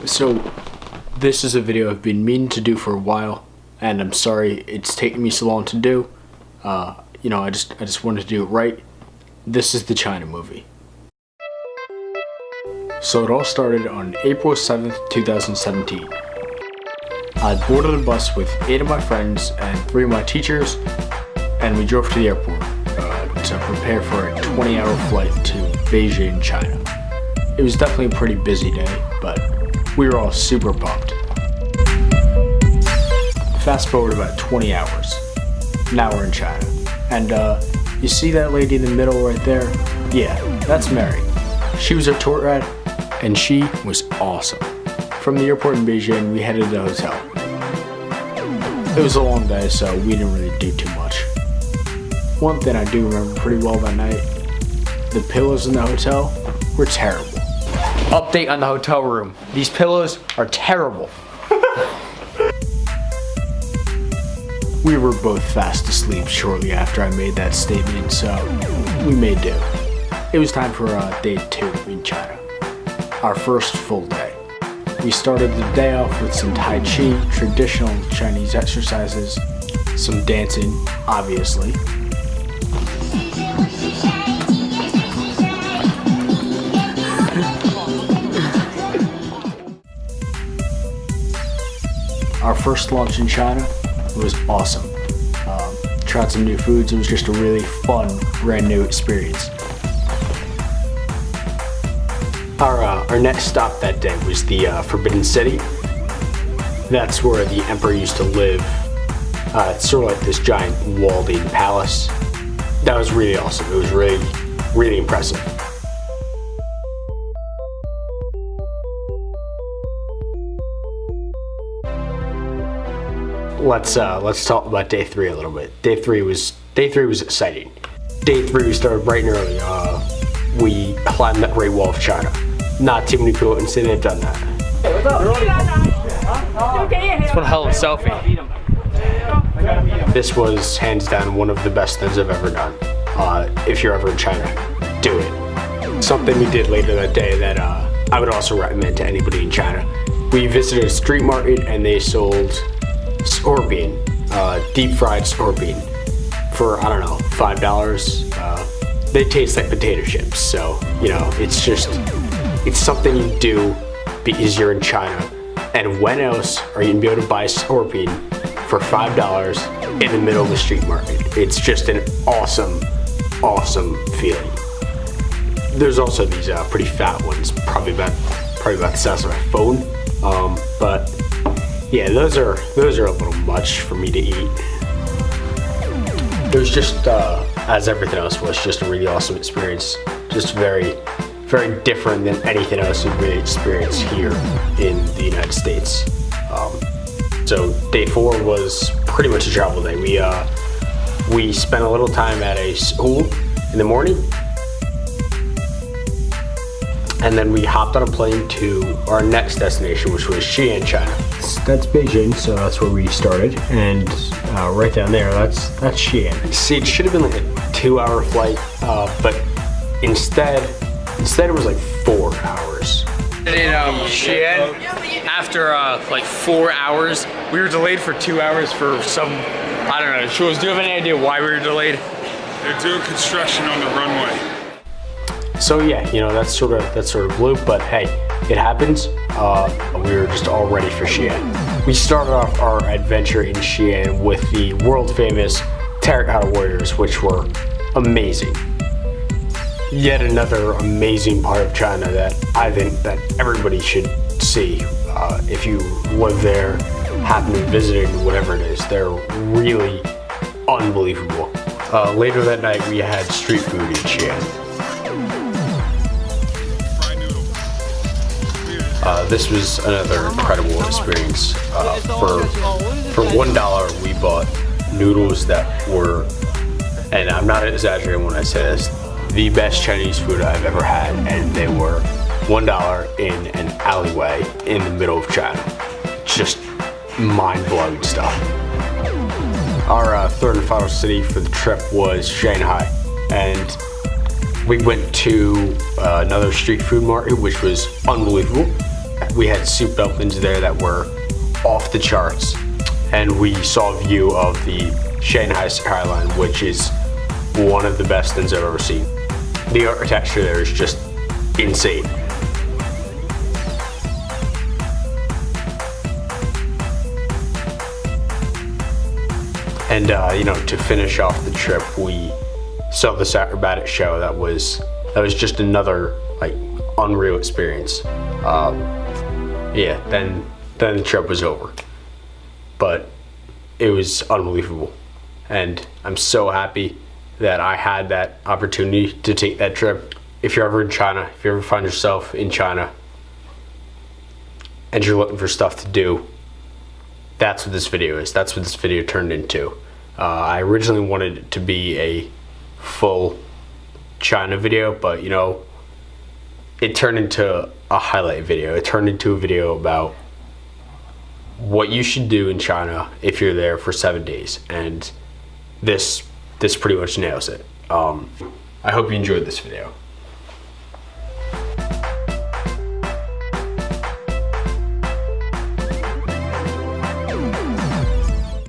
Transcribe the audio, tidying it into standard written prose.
So this is a video I've been meaning to do for a while, and I'm sorry it's taken me so long to do. I just wanted to do it right. This is the China movie. So it all started on April 7th, 2017. I boarded a bus with 8 of my friends and 3 of my teachers, and we drove to the airport to prepare for a 20-hour flight to Beijing, China. It was definitely a pretty busy day, but we were all super pumped. Fast forward about 20 hours. Now we're in China. And you see that lady in the middle right there? Yeah, that's Mary. She was our tour guide, and she was awesome. From the airport in Beijing, we headed to the hotel. It was a long day, so we didn't really do too much. One thing I do remember pretty well that night, the pillows in the hotel were terrible. Update on the hotel room. These pillows are terrible. We were both fast asleep shortly after I made that statement, so we made do. It was time for day 2 in China, our first full day. We started the day off with some Tai Chi, traditional Chinese exercises, some dancing, obviously. Our first lunch in China was awesome. Tried some new foods. It was just a really fun, brand new experience. Our next stop that day was the Forbidden City. That's where the emperor used to live. It's sort of like this giant walled-in palace. That was really awesome. It was really, really impressive. Let's talk about day 3 a little bit. Day 3 was exciting. Day 3 we started bright and early. We climbed the Great Wall of China. Not too many people can say they've done that. It's one hell of a selfie. This was hands down one of the best things I've ever done. If you're ever in China, do it. Something we did later that day that I would also recommend to anybody in China. We visited a street market and they sold scorpion, deep fried scorpion for, I don't know, $5. They taste like potato chips, so, it's something you do because you're in China. And when else are you gonna be able to buy scorpion for $5 in the middle of the street market? It's just an awesome, awesome feeling. There's also these pretty fat ones, probably about the size of my phone, but yeah, those are a little much for me to eat. It was just, as everything else was, just a really awesome experience. Just very, very different than anything else we've really experienced here in the United States. So day 4 was pretty much a travel day. We spent a little time at a school in the morning, and then we hopped on a plane to our next destination, which was Xi'an, China. That's Beijing, so that's where we started, and right down there, that's Xi'an. See, it should have been like a 2-hour flight, but instead it was like 4 hours. In Xi'an, after like 4 hours, we were delayed for 2 hours for some, I don't know. Jules, do you have any idea why we were delayed? They're doing construction on the runway. So yeah, that's sort of blue, but hey, it happens. We were just all ready for Xi'an. We started off our adventure in Xi'an with the world famous Terracotta Warriors, which were amazing. Yet another amazing part of China that I think that everybody should see. If you live there, happen to be visiting, whatever it is, they're really unbelievable. Later that night, we had street food in Xi'an. This was another incredible experience. For $1, we bought noodles that were, and I'm not exaggerating when I say this, the best Chinese food I've ever had, and they were $1 in an alleyway in the middle of China. Just mind-blowing stuff. Our third and final city for the trip was Shanghai, and we went to another street food market, which was unbelievable. We had soup dumplings there that were off the charts, and we saw a view of the Shanghai skyline, which is one of the best things I've ever seen. The architecture there is just insane. And you know, to finish off the trip, we saw this acrobatic show that was just another like unreal experience. Yeah, then the trip was over, but it was unbelievable, and I'm so happy that I had that opportunity to take that trip. If you're ever in China, if you ever find yourself in China and you're looking for stuff to do, that's what this video is. That's what this video turned into. I originally wanted it to be a full China video, but you know, it turned into a highlight video. It turned into a video about what you should do in China if you're there for 7 days, and this pretty much nails it. I hope you enjoyed this video.